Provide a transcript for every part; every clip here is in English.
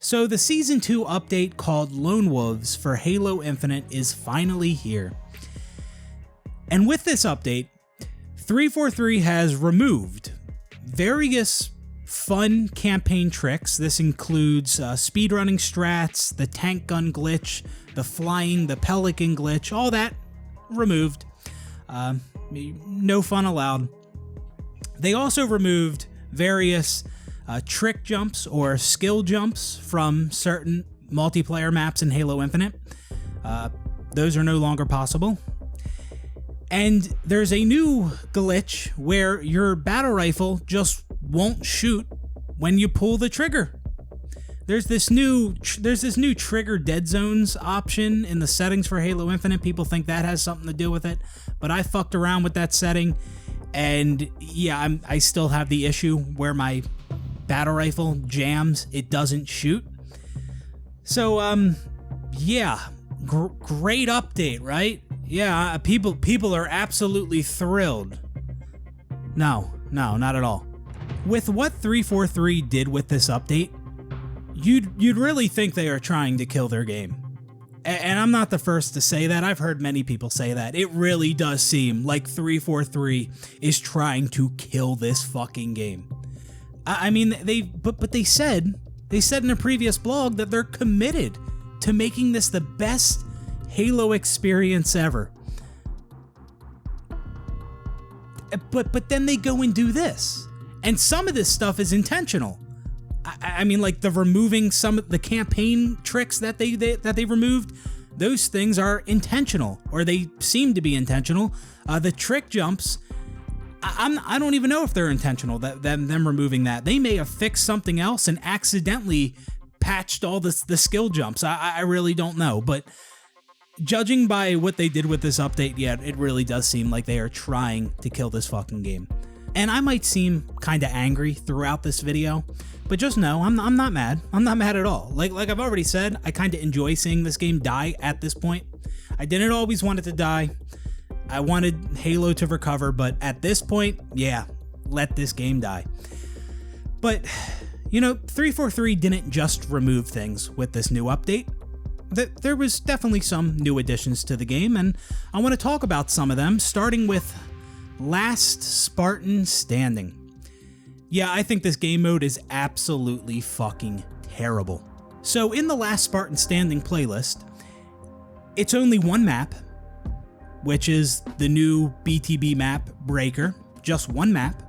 So the Season 2 update called Lone Wolves for Halo Infinite is finally here. And with this update, 343 has removed various fun campaign tricks. This includes speedrunning strats, the tank gun glitch, the flying, the pelican glitch, all that removed. No fun allowed. They also removed various trick jumps or skill jumps from certain multiplayer maps in Halo Infinite. Those are no longer possible. And there's a new glitch where your battle rifle just won't shoot when you pull the trigger. There's this new trigger dead zones option in the settings for Halo Infinite. People think that has something to do with it, but I fucked around with that setting, and yeah, I still have the issue where my battle rifle jams, it doesn't shoot. So yeah, great update, right? Yeah, people are absolutely thrilled. No, not at all. With what 343 did with this update, you'd really think they are trying to kill their game. And I'm not the first to say that. I've heard many people say that. It really does seem like 343 is trying to kill this fucking game. I mean, but they said in a previous blog that they're committed to making this the best Halo experience ever. But then they go and do this. And some of this stuff is intentional. I mean, like the removing some of the campaign tricks that they removed, those things are intentional, or they seem to be intentional. The trick jumps, I don't even know if they're intentional, them removing that. They may have fixed something else and accidentally patched all the skill jumps. I really don't know, but judging by what they did with this update, yeah, it really does seem like they are trying to kill this fucking game. And I might seem kind of angry throughout this video, but just know I'm not mad. I'm not mad at all. Like I've already said, I kind of enjoy seeing this game die at this point. I didn't always want it to die. I wanted Halo to recover, but at this point, yeah, let this game die. But, you know, 343 didn't just remove things with this new update. There was definitely some new additions to the game, and I want to talk about some of them, starting with Last Spartan Standing. Yeah, I think this game mode is absolutely fucking terrible. So in the Last Spartan Standing playlist, it's only one map, which is the new BTB map, Breaker. Just one map.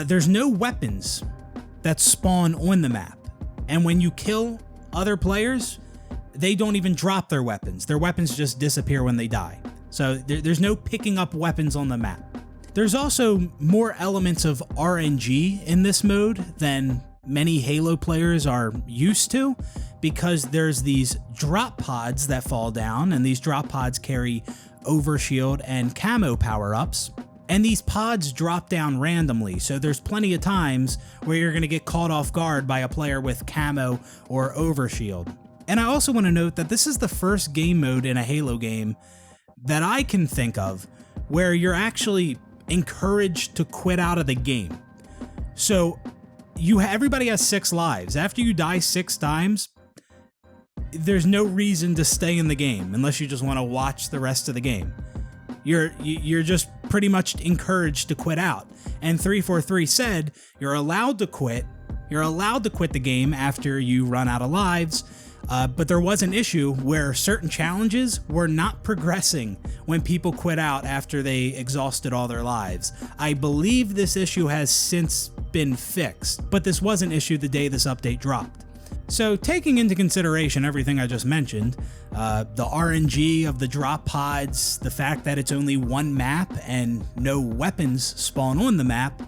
There's no weapons that spawn on the map. And when you kill other players, they don't even drop their weapons. Their weapons just disappear when they die. So there's no picking up weapons on the map. There's also more elements of RNG in this mode than many Halo players are used to, because there's these drop pods that fall down, and these drop pods carry overshield and camo power-ups. And these pods drop down randomly, so there's plenty of times where you're going to get caught off guard by a player with camo or overshield. And I also want to note that this is the first game mode in a Halo game that I can think of where you're actually encouraged to quit out of the game. So everybody has 6 lives. After you die 6 times, there's no reason to stay in the game unless you just want to watch the rest of the game. You're just pretty much encouraged to quit out. And 343 said you're allowed to quit. You're allowed to quit the game after you run out of lives. But there was an issue where certain challenges were not progressing when people quit out after they exhausted all their lives. I believe this issue has since been fixed, but this was an issue the day this update dropped. So taking into consideration everything I just mentioned, the RNG of the drop pods, the fact that it's only one map and no weapons spawn on the map,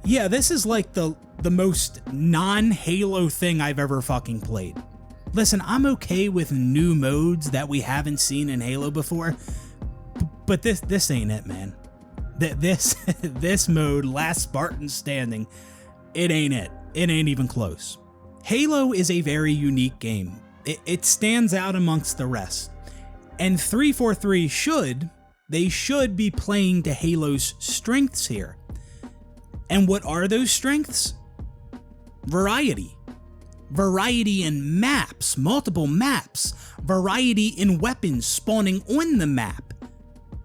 yeah, this is like the most non-Halo thing I've ever fucking played. Listen, I'm okay with new modes that we haven't seen in Halo before, but this ain't it, man. This mode, Last Spartan Standing, it ain't it. It ain't even close. Halo is a very unique game. It stands out amongst the rest. And 343 should be playing to Halo's strengths here. And what are those strengths? Variety. variety in maps, multiple maps, variety in weapons spawning on the map,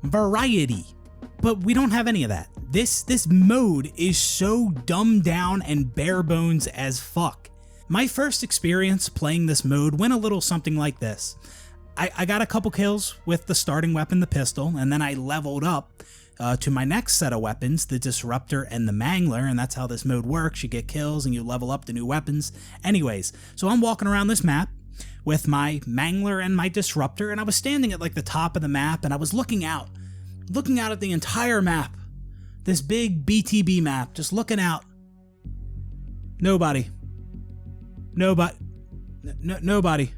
variety. But we don't have any of that. This mode is so dumbed down and bare bones as fuck. My first experience playing this mode went a little something like this. I got a couple kills with the starting weapon, the pistol, and then I leveled up to my next set of weapons, the Disruptor and the Mangler, and that's how this mode works. You get kills and you level up the new weapons. Anyways, so I'm walking around this map with my Mangler and my Disruptor, and I was standing at like the top of the map, and I was looking out at the entire map, this big BTB map, just looking out. Nobody. Nobody.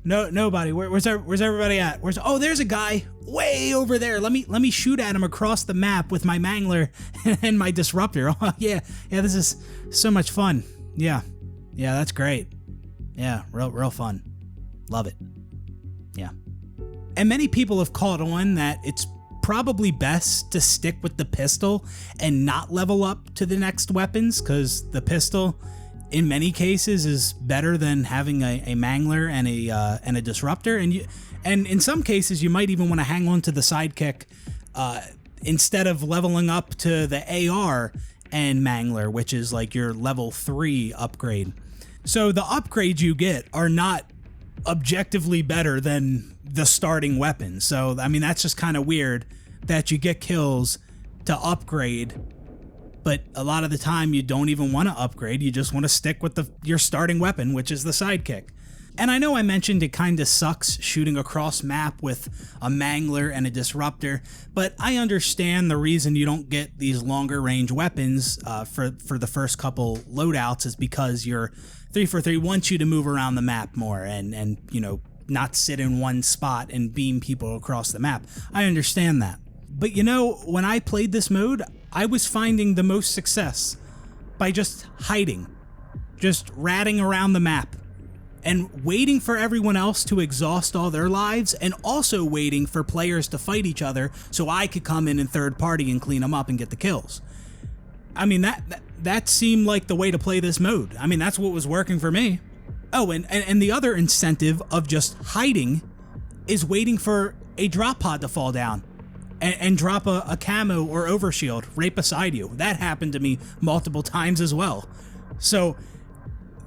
Where's everybody at? Oh, there's a guy way over there. Let me shoot at him across the map with my Mangler and my Disruptor. Oh yeah, this is so much fun. Yeah, that's great. Yeah, real fun. Love it. Yeah. And many people have caught on that it's probably best to stick with the pistol and not level up to the next weapons, because the pistol in many cases is better than having a Mangler and a Disruptor, and in some cases you might even want to hang on to the sidekick instead of leveling up to the AR and Mangler, which is like your level 3 upgrade. So the upgrades you get are not objectively better than the starting weapon. So I mean, that's just kind of weird that you get kills to upgrade, but a lot of the time you don't even want to upgrade. You just want to stick with your starting weapon, which is the sidekick. And I know I mentioned it kind of sucks shooting across map with a Mangler and a Disruptor, but I understand the reason you don't get these longer range weapons for the first couple loadouts is because your 343 wants you to move around the map more and you know, not sit in one spot and beam people across the map. I understand that. But you know, when I played this mode, I was finding the most success by just hiding, just ratting around the map, and waiting for everyone else to exhaust all their lives, and also waiting for players to fight each other so I could come in third party and clean them up and get the kills. I mean, that seemed like the way to play this mode. I mean, that's what was working for me. Oh, and the other incentive of just hiding is waiting for a drop pod to fall down and drop a camo or overshield right beside you. That happened to me multiple times as well. So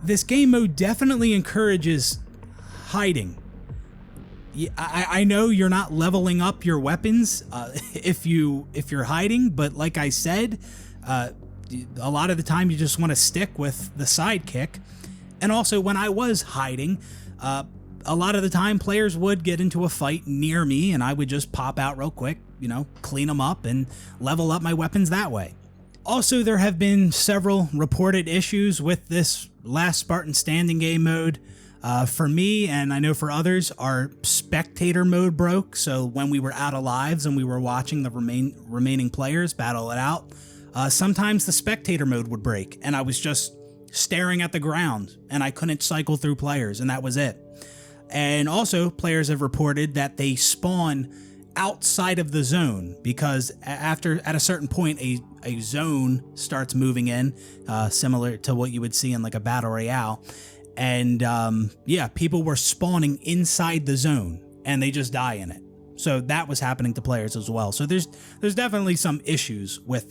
this game mode definitely encourages hiding. I know you're not leveling up your weapons if you're hiding, but like I said, a lot of the time you just want to stick with the sidekick. And also, when I was hiding, a lot of the time players would get into a fight near me, and I would just pop out real quick, you know, clean them up and level up my weapons that way. Also, there have been several reported issues with this last Spartan Standing game mode. For me, and I know for others, our spectator mode broke. So when we were out of lives and we were watching the remaining players battle it out, sometimes the spectator mode would break, and I was just staring at the ground and I couldn't cycle through players, and that was it. And also, players have reported that they spawn outside of the zone because at a certain point a zone starts moving in, similar to what you would see in like a battle royale, and yeah, people were spawning inside the zone and they just die in it. So that was happening to players as well. So there's definitely some issues with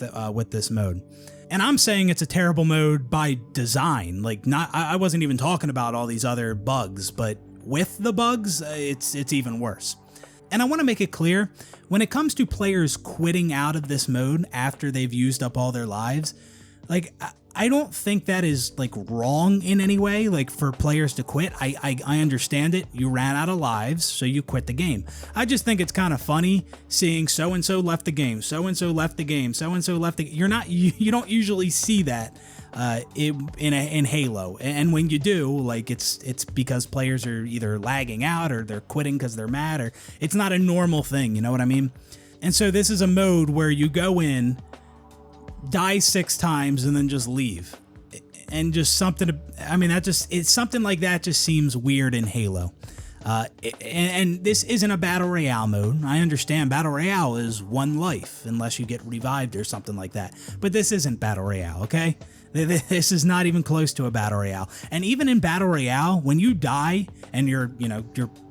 this mode. And I'm saying it's a terrible mode by design. Like, I wasn't even talking about all these other bugs, but with the bugs, it's even worse. And I want to make it clear, when it comes to players quitting out of this mode after they've used up all their lives, like, I don't think that is like wrong in any way, like for players to quit. I understand it. You ran out of lives, so you quit the game. I just think it's kind of funny seeing so-and-so left the game, so-and-so left the game, so-and-so left the game. You don't usually see that in Halo. And when you do, like, it's because players are either lagging out or they're quitting because they're mad, or it's not a normal thing, you know what I mean? And so this is a mode where you go in, die 6 times, and then just leave. And just something, I mean, it's something like that just seems weird in Halo. And this isn't a battle royale mode. I understand battle royale is one life unless you get revived or something like that. But this isn't battle royale, okay? This is not even close to a battle royale. And even in battle royale, when you die and you're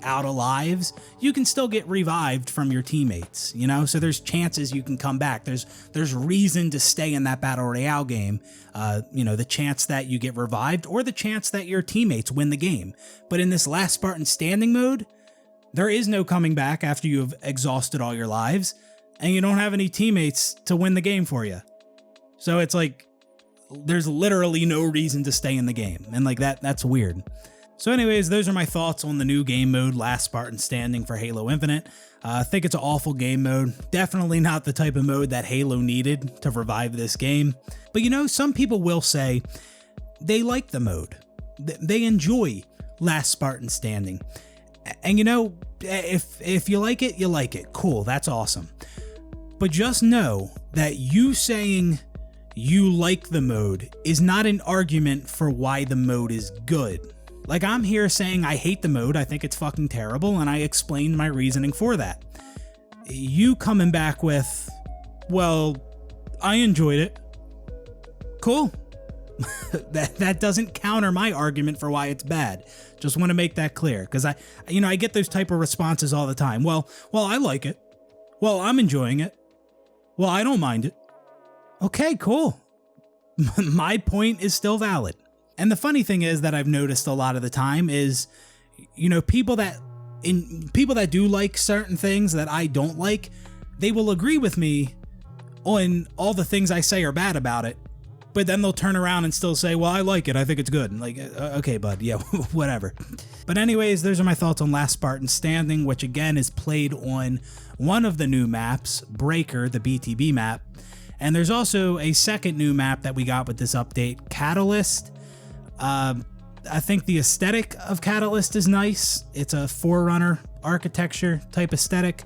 out of lives, you can still get revived from your teammates, So there's chances you can come back. There's reason to stay in that battle royale game. The chance that you get revived or the chance that your teammates win the game. But in this last Spartan Standing mode, there is no coming back after you have exhausted all your lives, and you don't have any teammates to win the game for you. So it's like, there's literally no reason to stay in the game, and like that's weird. So anyways, those are my thoughts on the new game mode, Last Spartan Standing for Halo Infinite. I think it's an awful game mode. Definitely not the type of mode that Halo needed to revive this game. But some people will say they like the mode. They enjoy Last Spartan Standing. And if you like it, you like it. Cool, that's awesome. But just know that you saying you like the mode is not an argument for why the mode is good. Like, I'm here saying I hate the mode, I think it's fucking terrible, and I explained my reasoning for that. You coming back with, well, I enjoyed it. Cool. that doesn't counter my argument for why it's bad. Just want to make that clear, because I get those type of responses all the time. Well, I like it. Well, I'm enjoying it. Well, I don't mind it. Okay, cool. My point is still valid. And the funny thing is that I've noticed a lot of the time is, people that do like certain things that I don't like, they will agree with me on all the things I say are bad about it. But then they'll turn around and still say, well, I like it. I think it's good. And like, okay, bud. Yeah, whatever. But anyways, those are my thoughts on Last Spartan Standing, which again is played on one of the new maps, Breaker, the BTB map. And there's also a second new map that we got with this update, Catalyst. I think the aesthetic of Catalyst is nice. It's a Forerunner architecture type aesthetic.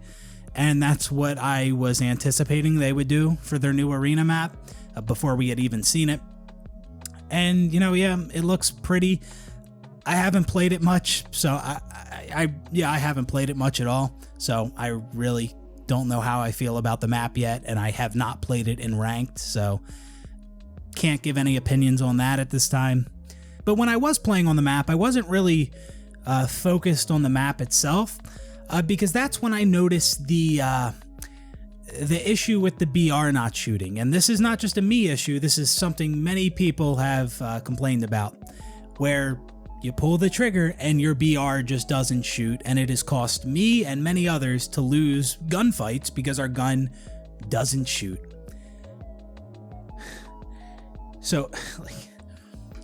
And that's what I was anticipating they would do for their new arena map before we had even seen it. And, it looks pretty. I haven't played it much, so I haven't played it much at all. So I really don't know how I feel about the map yet, and I have not played it in ranked, so can't give any opinions on that at this time. But when I was playing on the map, I wasn't really focused on the map itself, because that's when I noticed the issue with the BR not shooting. And this is not just a me issue, this is something many people have complained about, where you pull the trigger and your BR just doesn't shoot, and it has cost me and many others to lose gunfights because our gun doesn't shoot. So,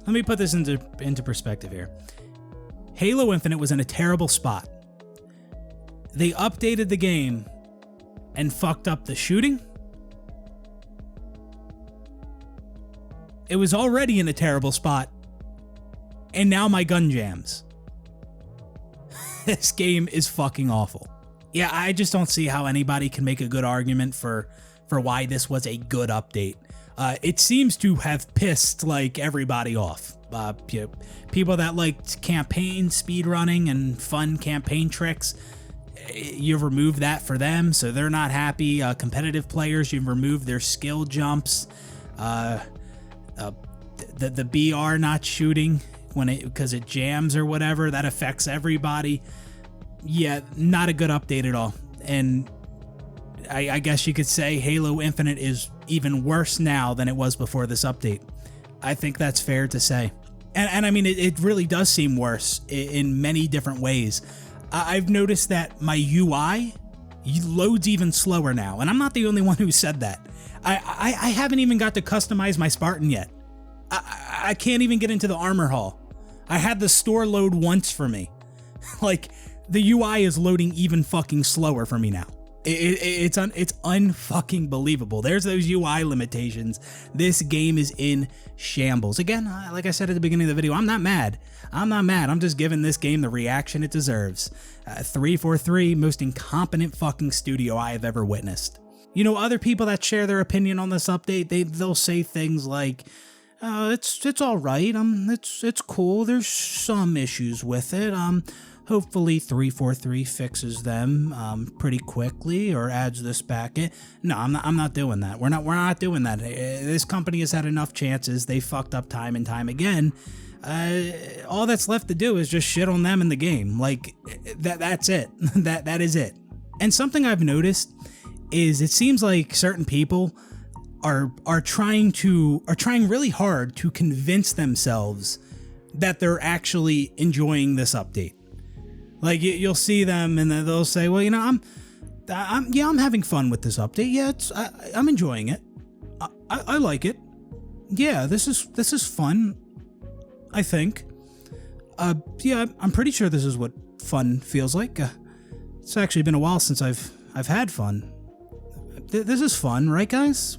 let me put this into perspective here. Halo Infinite was in a terrible spot. They updated the game and fucked up the shooting. It was already in a terrible spot, and now my gun jams. This game is fucking awful. Yeah, I just don't see how anybody can make a good argument for why this was a good update. It seems to have pissed like everybody off. People that liked campaign speedrunning and fun campaign tricks, you've removed that for them, so they're not happy. Competitive players, you've removed their skill jumps. The BR not shooting because it jams or whatever, that affects everybody. Yeah, not a good update at all. And I guess you could say Halo Infinite is even worse now than it was before this update. I think that's fair to say. And I mean, it really does seem worse in many different ways. I've noticed that my UI loads even slower now, and I'm not the only one who said that. I haven't even got to customize my Spartan yet. I can't even get into the armor hall. I had the store load once for me. Like, the UI is loading even fucking slower for me now. It's unfucking believable. There's those UI limitations. This game is in shambles. Again, like I said at the beginning of the video, I'm not mad. I'm just giving this game the reaction it deserves. 343, most incompetent fucking studio I have ever witnessed. Other people that share their opinion on this update, they'll say things like, It's all right. It's cool. There's some issues with it. Hopefully 343 fixes them pretty quickly or adds this back in. No, I'm not doing that. We're not doing that. This company has had enough chances. They fucked up time and time again. All that's left to do is just shit on them in the game. Like that's it. that is it. And something I've noticed is it seems like certain people are trying really hard to convince themselves that they're actually enjoying this update. Like you'll see them and they'll say, well, I'm having fun with this update. Yeah, I'm enjoying it. I like it. Yeah, this is fun. I think. Yeah, I'm pretty sure this is what fun feels like. It's actually been a while since I've had fun. This is fun, right, guys?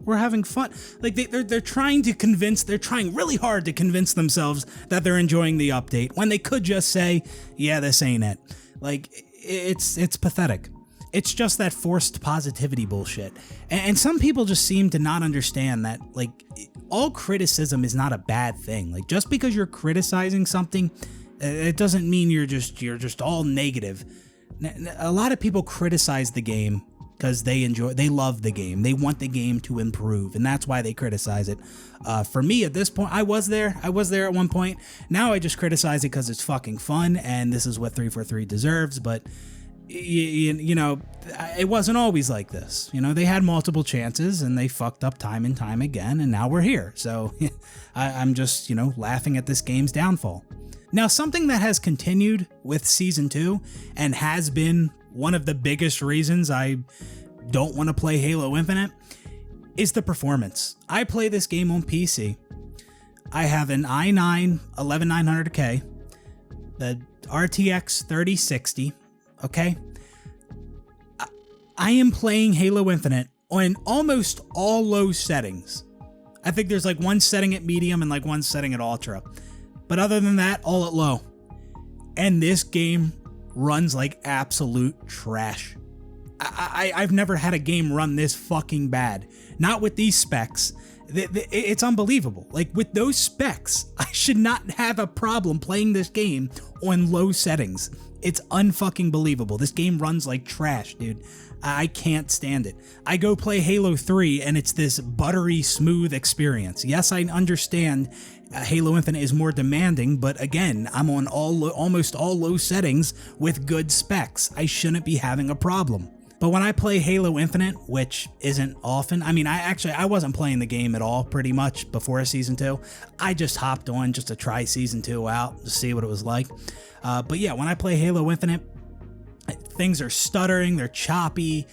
We're having fun. Like they're trying really hard to convince themselves that they're enjoying the update when they could just say, yeah, this ain't it. Like it's pathetic. It's just that forced positivity bullshit. And some people just seem to not understand that, like, all criticism is not a bad thing. Like, just because you're criticizing something, it doesn't mean you're just all negative. A lot of people criticize the game because they love the game. They want the game to improve, and that's why they criticize it. For me, at this point, I was there at one point. Now I just criticize it because it's fucking fun, and this is what 343 deserves, but you know, it wasn't always like this. You know, they had multiple chances and they fucked up time and time again, and now we're here. So I'm just, laughing at this game's downfall. Now, something that has continued with Season 2 and has been one of the biggest reasons I don't want to play Halo Infinite is the performance. I play this game on PC. I have an i9 11900K, the RTX 3060. Okay, I am playing Halo Infinite on almost all low settings. I think there's like one setting at medium and like one setting at ultra. But other than that, all at low. And this game runs like absolute trash. I've never had a game run this fucking bad. Not with these specs. It's unbelievable. Like, with those specs, I should not have a problem playing this game on low settings. It's unfucking believable. This game runs like trash, dude. I can't stand it. I go play Halo 3 and it's this buttery smooth experience. Yes, I understand Halo Infinite is more demanding, but again, I'm on almost all low settings with good specs. I shouldn't be having a problem. But when I play Halo Infinite, which isn't often, I wasn't playing the game at all pretty much before Season 2. I just hopped on just to try Season 2 out to see what it was like. But yeah, when I play Halo Infinite, things are stuttering, they're choppy,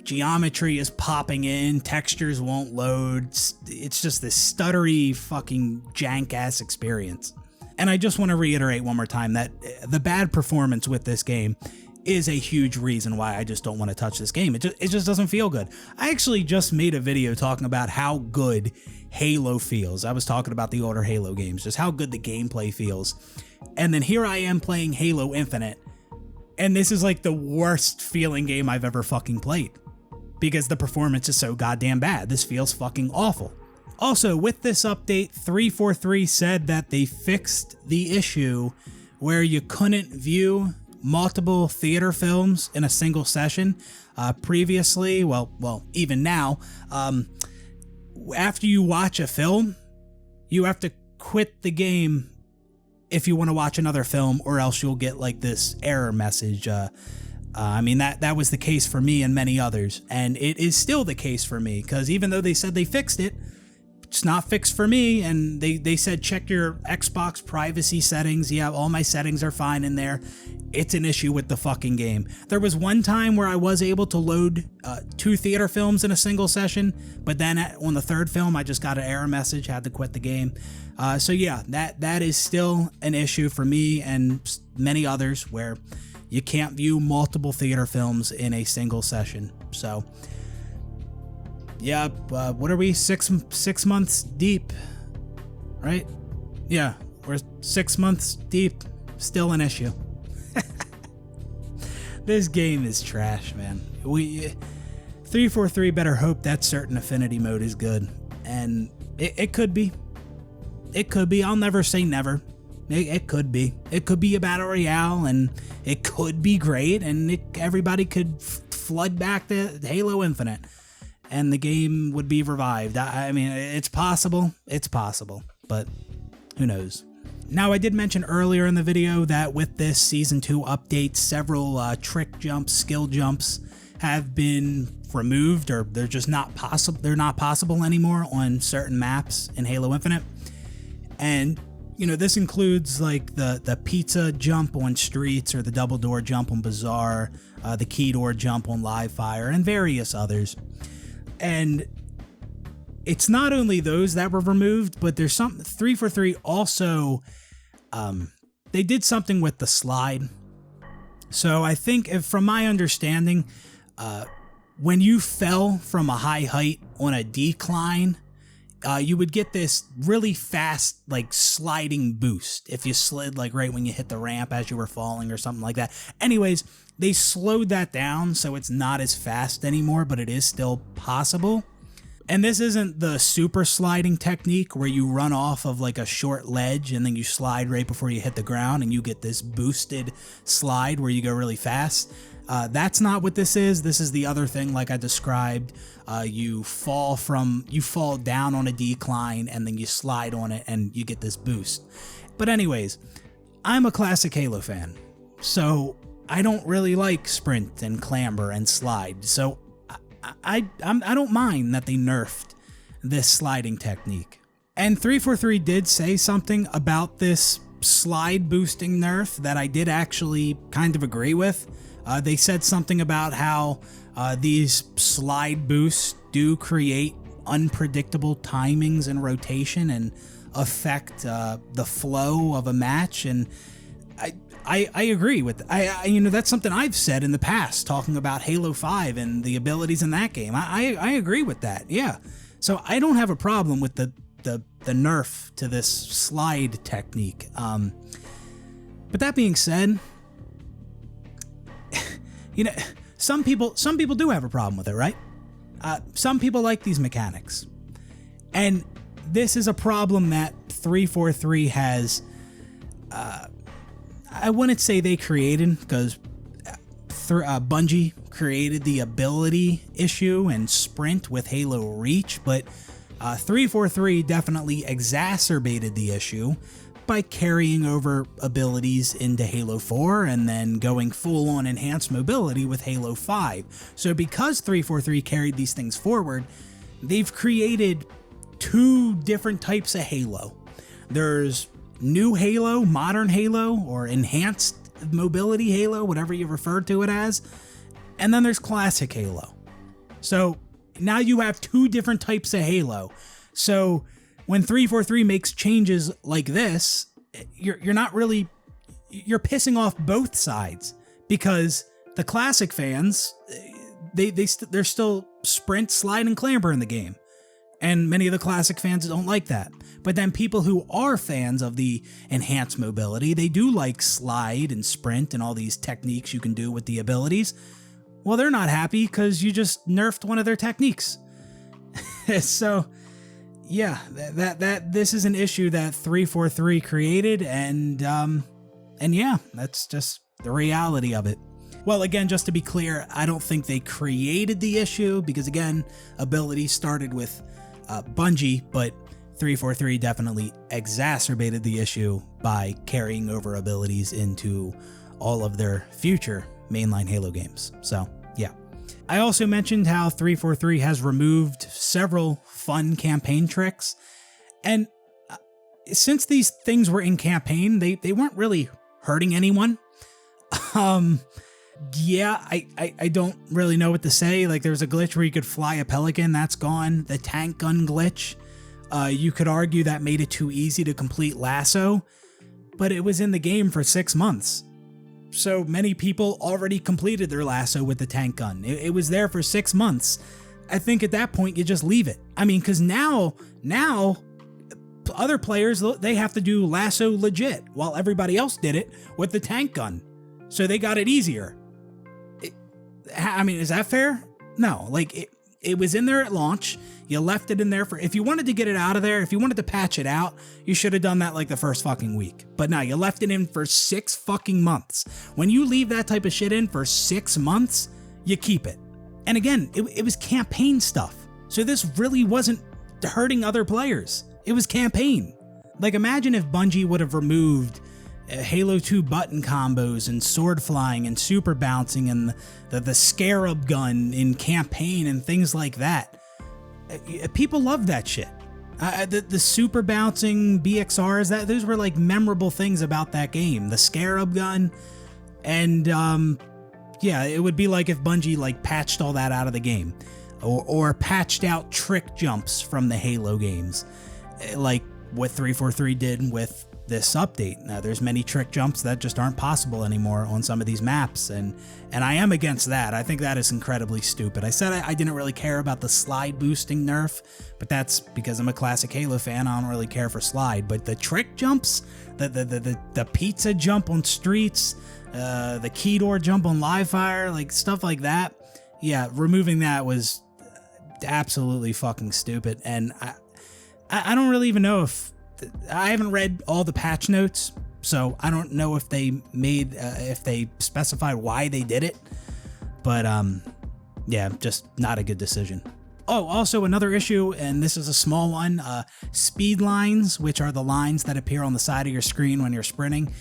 geometry is popping in, textures won't load. It's just this stuttery fucking jank-ass experience. And I just want to reiterate one more time that the bad performance with this game is a huge reason why I just don't want to touch this game. It just doesn't feel good. I actually just made a video talking about how good Halo feels. I was talking about the older Halo games, just how good the gameplay feels. And then here I am playing Halo Infinite, and this is like the worst feeling game I've ever fucking played because the performance is so goddamn bad. This feels fucking awful. Also, with this update, 343 said that they fixed the issue where you couldn't view multiple theater films in a single session. Previously, well, even now, after you watch a film, you have to quit the game if you want to watch another film, or else you'll get like this error message. That was the case for me and many others, and it is still the case for me, because even though they said they fixed it, it's not fixed for me. And they said check your Xbox privacy settings. Yeah, all my settings are fine in there. It's an issue with the fucking game. There was one time where I was able to load 2 theater films in a single session, but then on the third film I just got an error message, had to quit the game. So yeah, that is still an issue for me and many others, where you can't view multiple theater films in a single session. So yeah, what are we, six months deep, right? Yeah, we're 6 months deep, still an issue. This game is trash, man. 343 better hope that certain affinity mode is good, and it could be. It could be. I'll never say never. It could be. It could be a battle royale, and it could be great, and everybody could flood back to Halo Infinite, and the game would be revived. I mean, it's possible. It's possible, but who knows? Now, I did mention earlier in the video that with this Season 2 update, several trick jumps, skill jumps have been removed, or they're just not possible. They're not possible anymore on certain maps in Halo Infinite. And you know, this includes like the pizza jump on Streets, or the double door jump on Bazaar, the key door jump on Live Fire, and various others. And it's not only those that were removed, but there's some 343 also, they did something with the slide. So I think, from my understanding, when you fell from a high height on a decline, you would get this really fast, like, sliding boost if you slid, like, right when you hit the ramp as you were falling or something like that. Anyways, they slowed that down, so it's not as fast anymore, but it is still possible. And this isn't the super sliding technique where you run off of, like, a short ledge and then you slide right before you hit the ground and you get this boosted slide where you go really fast. That's not what this is. This is the other thing, like I described. You fall down on a decline and then you slide on it and you get this boost. But anyways, I'm a classic Halo fan, so I don't really like sprint and clamber and slide. So I don't mind that they nerfed this sliding technique. And 343 did say something about this slide boosting nerf that I did actually kind of agree with. They said something about how these slide boosts do create unpredictable timings and rotation and affect the flow of a match, and I agree with you know, that's something I've said in the past talking about Halo 5 and the abilities in that game. I agree with that. Yeah. So I don't have a problem with the nerf to this slide technique. But that being said, you know, some people do have a problem with it, right? Some people like these mechanics. And this is a problem that 343 has, I wouldn't say they created, because Bungie created the ability issue and sprint with Halo Reach, but 343 definitely exacerbated the issue by carrying over abilities into Halo 4 and then going full on enhanced mobility with Halo 5. So because 343 carried these things forward, they've created two different types of Halo. There's new Halo, modern Halo, or enhanced mobility Halo, whatever you refer to it as, and then there's classic Halo. So now you have two different types of Halo. So when 343 makes changes like this, you're not really, you're pissing off both sides, because the classic fans, they're still sprint, slide, and clamber in the game, and many of the classic fans don't like that. But then people who are fans of the enhanced mobility, they do like slide and sprint and all these techniques you can do with the abilities. Well, they're not happy because you just nerfed one of their techniques. So yeah, this is an issue that 343 created, and yeah, that's just the reality of it. Well, again, just to be clear, I don't think they created the issue, because again, ability started with Bungie, but 343 definitely exacerbated the issue by carrying over abilities into all of their future mainline Halo games. So yeah. I also mentioned how 343 has removed several fun campaign tricks, and since these things were in campaign, they weren't really hurting anyone. Yeah, I don't really know what to say. Like, there's a glitch where you could fly a Pelican, that's gone. The tank gun glitch, you could argue that made it too easy to complete Lasso, but it was in the game for 6 months. So many people already completed their Lasso with the tank gun. It was there for 6 months. I think at that point you just leave it. I mean, because now other players, they have to do Lasso legit, while everybody else did it with the tank gun. So they got it easier. I mean, is that fair? No, like It was in there at launch. You left it in there for, if you wanted to get it out of there, if you wanted to patch it out, you should have done that like the first fucking week. But no, you left it in for 6 fucking months. When you leave that type of shit in for 6 months, you keep it. And again, it was campaign stuff. So this really wasn't hurting other players. It was campaign. Like, imagine if Bungie would have removed Halo 2 button combos and sword flying and super bouncing and the scarab gun in campaign and things like that. People love that shit. The super bouncing BXRs, those were like memorable things about that game. The scarab gun, and yeah, it would be like if Bungie like patched all that out of the game, or patched out trick jumps from the Halo games, like what 343 did with this update. Now, there's many trick jumps that just aren't possible anymore on some of these maps, and I am against that. I think that is incredibly stupid. I said I didn't really care about the slide boosting nerf, but that's because I'm a classic Halo fan. I don't really care for slide, but the trick jumps, the pizza jump on streets, the key door jump on live fire, like stuff like that. Yeah, removing that was absolutely fucking stupid, and I don't really even know if I haven't read all the patch notes, so I don't know if they made if they specified why they did it, but yeah, just not a good decision. Oh, also another issue, and this is a small one, speed lines, which are the lines that appear on the side of your screen when you're sprinting.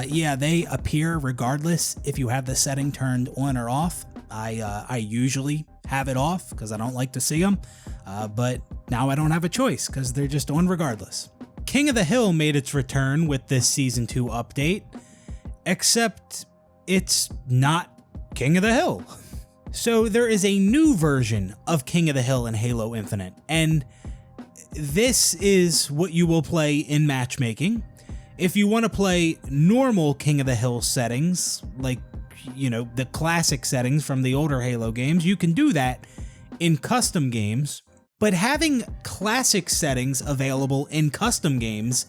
Yeah, they appear regardless if you have the setting turned on or off. I usually have it off because I don't like to see them, but now I don't have a choice because they're just on regardless. King of the Hill made its return with this Season 2 update, except it's not King of the Hill. So there is a new version of King of the Hill in Halo Infinite, and this is what you will play in matchmaking. If you want to play normal King of the Hill settings, like, you know, the classic settings from the older Halo games, you can do that in custom games. But having classic settings available in custom games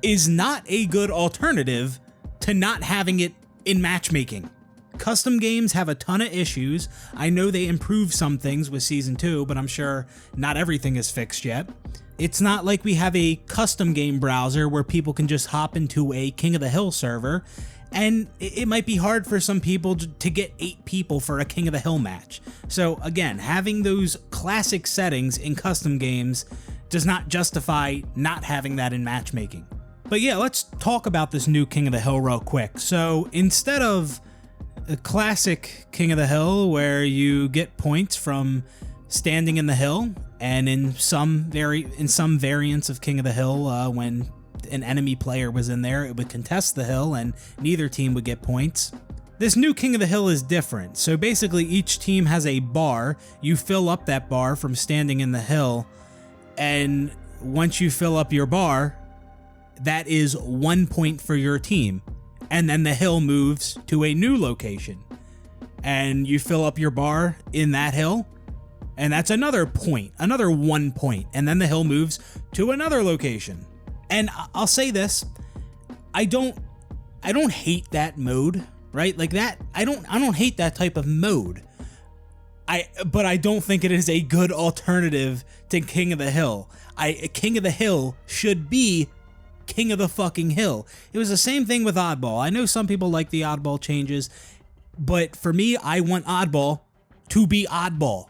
is not a good alternative to not having it in matchmaking. Custom games have a ton of issues. I know they improved some things with Season 2, but I'm sure not everything is fixed yet. It's not like we have a custom game browser where people can just hop into a King of the Hill server, and it might be hard for some people to get 8 people for a King of the Hill match. So again, having those classic settings in custom games does not justify not having that in matchmaking. But yeah, let's talk about this new King of the Hill real quick. So instead of a classic King of the Hill where you get points from standing in the hill, and in some variants of King of the Hill, when an enemy player was in there, it would contest the hill and neither team would get points. This new King of the Hill is different. So basically each team has a bar. You fill up that bar from standing in the hill, and once you fill up your bar, that is 1 point for your team. And then the hill moves to a new location, and you fill up your bar in that hill, and that's another point, another 1 point, and then the hill moves to another location. And I'll say this, I don't hate that mode, right? Like that, I don't hate that type of mode. But I don't think it is a good alternative to King of the Hill. King of the Hill should be King of the fucking Hill. It was the same thing with Oddball. I know some people like the Oddball changes, but for me, I want Oddball to be Oddball.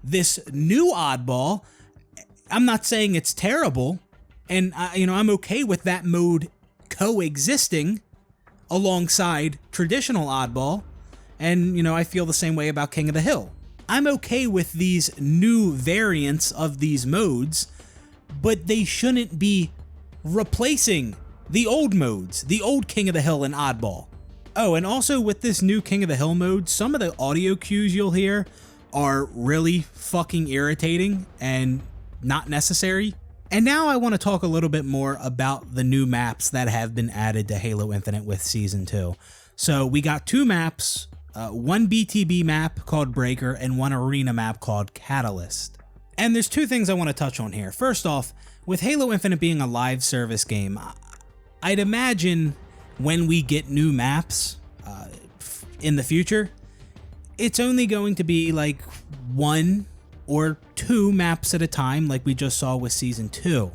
This new Oddball, I'm not saying it's terrible, and I'm okay with that mode coexisting alongside traditional Oddball, and I feel the same way about King of the Hill. I'm okay with these new variants of these modes, but they shouldn't be replacing the old modes, the old King of the Hill and Oddball. Oh, and also with this new King of the Hill mode, some of the audio cues you'll hear are really fucking irritating and not necessary. And now I want to talk a little bit more about the new maps that have been added to Halo Infinite with Season 2. So we got 2 maps, one BTB map called Breaker and one arena map called Catalyst. And there's 2 things I want to touch on here. First off, with Halo Infinite being a live service game, I'd imagine when we get new maps in the future, it's only going to be like 1 or 2 maps at a time like we just saw with Season 2.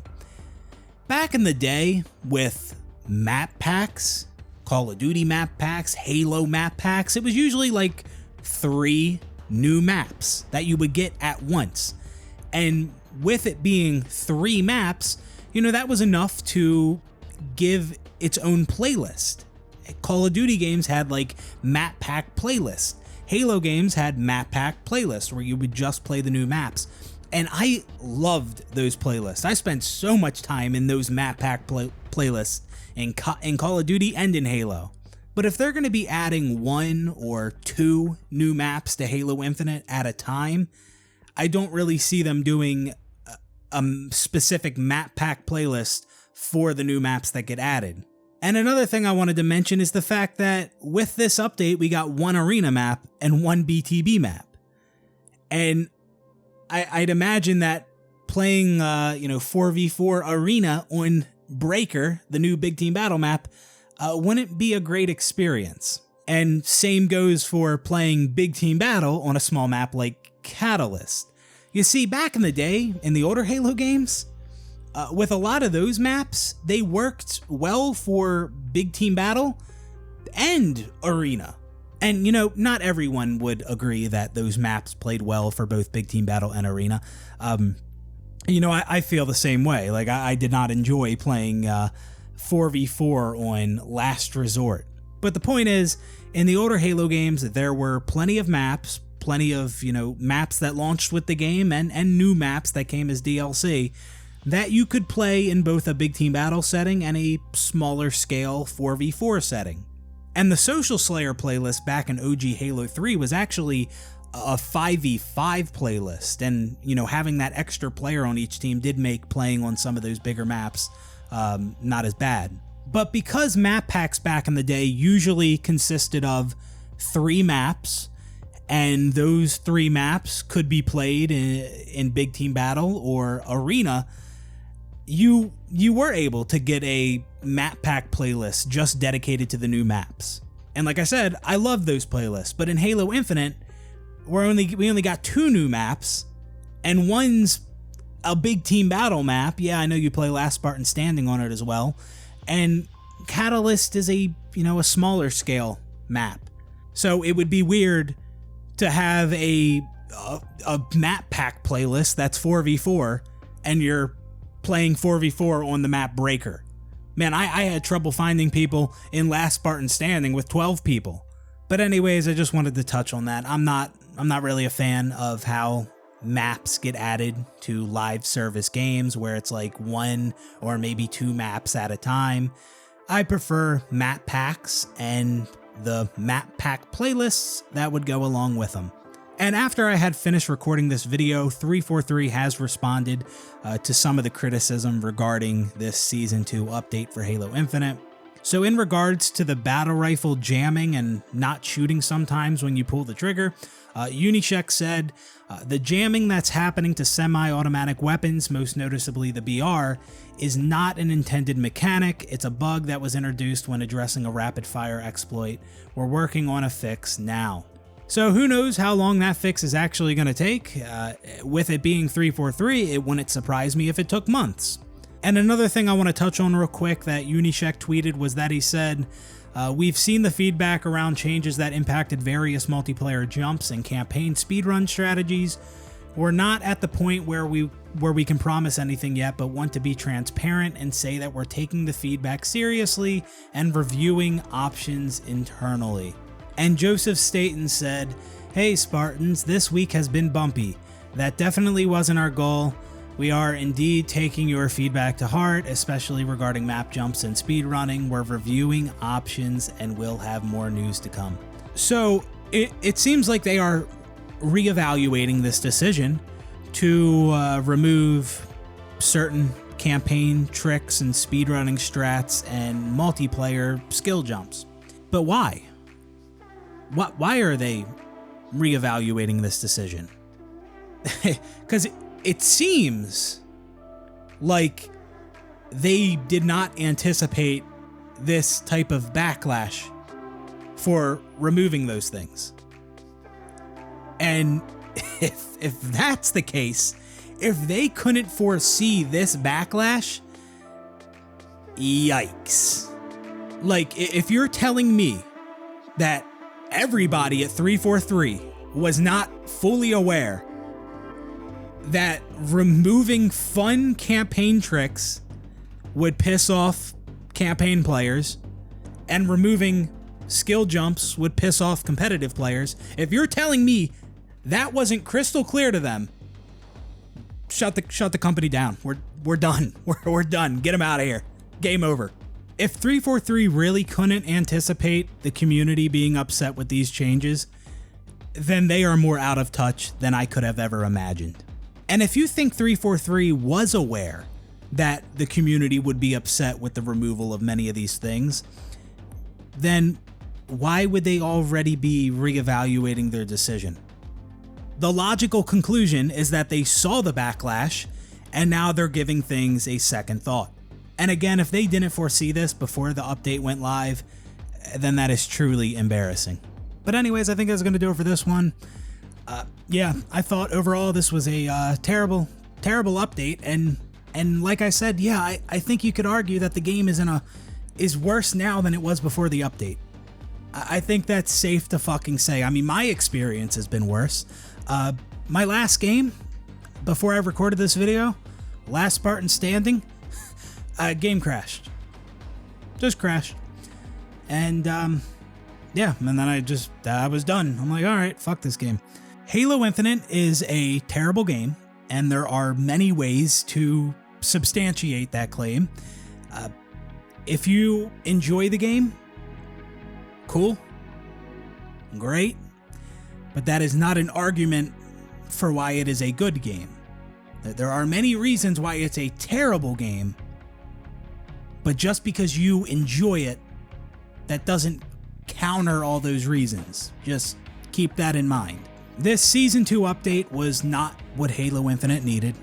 Back in the day with map packs, Call of Duty map packs, Halo map packs, it was usually like 3 new maps that you would get at once. And with it being 3 maps, that was enough to give its own playlist. Call of Duty games had like map pack playlists. Halo games had map pack playlists where you would just play the new maps. And I loved those playlists. I spent so much time in those map pack playlists in Call of Duty and in Halo. But if they're going to be adding 1 or 2 new maps to Halo Infinite at a time, I don't really see them doing a specific map pack playlist for the new maps that get added. And another thing I wanted to mention is the fact that with this update, we got 1 arena map and 1 BTB map. And I'd imagine that playing, 4v4 arena on Breaker, the new Big Team Battle map, wouldn't be a great experience. And same goes for playing Big Team Battle on a small map like Catalyst. You see, back in the day, in the older Halo games, with a lot of those maps, they worked well for Big Team Battle and Arena. And, not everyone would agree that those maps played well for both Big Team Battle and Arena. I feel the same way. Like, I did not enjoy playing 4v4 on Last Resort. But the point is, in the older Halo games, there were plenty of maps, maps that launched with the game and new maps that came as DLC that you could play in both a Big Team Battle setting and a smaller scale 4v4 setting. And the Social Slayer playlist back in OG Halo 3 was actually a 5v5 playlist, and having that extra player on each team did make playing on some of those bigger maps not as bad. But because map packs back in the day usually consisted of 3 maps, and those 3 maps could be played in Big Team Battle or Arena, you were able to get a map pack playlist just dedicated to the new maps. And like I said, I love those playlists, but in Halo Infinite, we only got 2 new maps, and one's a Big Team Battle map. Yeah, I know you play Last Spartan Standing on it as well. And Catalyst is a smaller scale map. So it would be weird to have a map pack playlist that's 4v4 and you're playing 4v4 on the map Breaker. Man, I had trouble finding people in Last Spartan Standing with 12 people. But anyways, I just wanted to touch on that. I'm not really a fan of how maps get added to live service games where it's like 1 or maybe 2 maps at a time. I prefer map packs and the map pack playlists that would go along with them. And after I had finished recording this video, 343 has responded to some of the criticism regarding this Season 2 update for Halo Infinite. So in regards to the battle rifle jamming and not shooting sometimes when you pull the trigger, Unishek said, the jamming that's happening to semi-automatic weapons, most noticeably the BR, is not an intended mechanic. It's a bug that was introduced when addressing a rapid-fire exploit. We're working on a fix now. So who knows how long that fix is actually going to take. With it being 343, it wouldn't surprise me if it took months. And another thing I want to touch on real quick that Unishek tweeted was that he said, we've seen the feedback around changes that impacted various multiplayer jumps and campaign speedrun strategies. We're not at the point where we can promise anything yet, but want to be transparent and say that we're taking the feedback seriously and reviewing options internally. And Joseph Staten said, hey Spartans, this week has been bumpy. That definitely wasn't our goal. We are indeed taking your feedback to heart, especially regarding map jumps and speedrunning. We're reviewing options and we'll have more news to come. So it seems like they are reevaluating this decision to remove certain campaign tricks and speedrunning strats and multiplayer skill jumps. But why? Why are they reevaluating this decision? Because it seems like they did not anticipate this type of backlash for removing those things. And if that's the case, if they couldn't foresee this backlash, yikes. Like, if you're telling me that everybody at 343 was not fully aware that removing fun campaign tricks would piss off campaign players and removing skill jumps would piss off competitive players, if you're telling me that wasn't crystal clear to them, shut the company down. We're done. We're done. Get them out of here. Game over. If 343 really couldn't anticipate the community being upset with these changes, then they are more out of touch than I could have ever imagined. And if you think 343 was aware that the community would be upset with the removal of many of these things, then why would they already be reevaluating their decision? The logical conclusion is that they saw the backlash and now they're giving things a second thought. And again, if they didn't foresee this before the update went live, then that is truly embarrassing. But anyways, I think that's going to do it for this one. Yeah, I thought overall this was a terrible update. And like I said, yeah, I think you could argue that the game is worse now than it was before the update. I think that's safe to fucking say. I mean, my experience has been worse. My last game, before I recorded this video, last Spartan Standing, game crashed. Just crashed. And yeah, and then I was done. I'm like, all right, fuck this game. Halo Infinite is a terrible game, and there are many ways to substantiate that claim. If you enjoy the game, cool, great, but that is not an argument for why it is a good game. There are many reasons why it's a terrible game, but just because you enjoy it, that doesn't counter all those reasons. Just keep that in mind. This Season 2 update was not what Halo Infinite needed.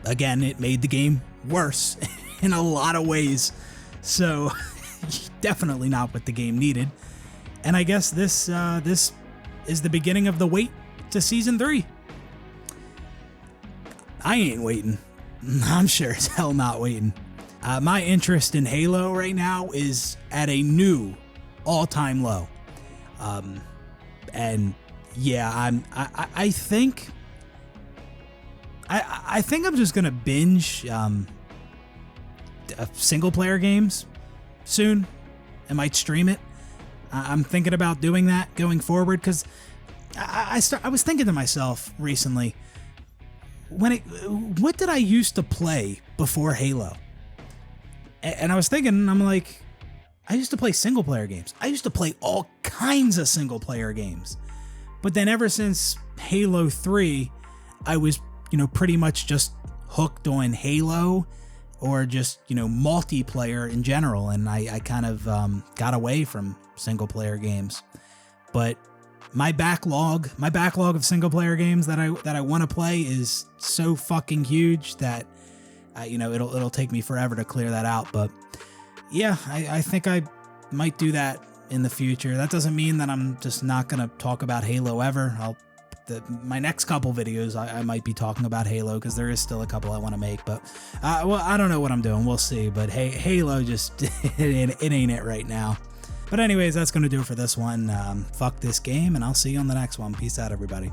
Again, it made the game worse in a lot of ways, so definitely not what the game needed. And I guess this is the beginning of the wait to Season 3. I ain't waiting. I'm sure as hell not waiting. My interest in Halo right now is at a new all-time low. And yeah, I think I'm just gonna binge single-player games soon. I might stream it. I'm thinking about doing that going forward because I was thinking to myself recently, what did I used to play before Halo? And I was thinking, I'm like, I used to play single player games. I used to play all kinds of single player games. But then ever since Halo 3, I was, pretty much just hooked on Halo or just, multiplayer in general. And I kind of got away from single player games. But my backlog of single player games that I want to play is so fucking huge that it'll take me forever to clear that out. But yeah, I think I might do that in the future. That doesn't mean that I'm just not gonna talk about Halo ever. My next couple videos I might be talking about Halo because there is still a couple I want to make. But well, I don't know what I'm doing. We'll see. But hey, Halo just it ain't it right now. But anyways, that's gonna do it for this one. Fuck this game, and I'll see you on the next one. Peace out, everybody.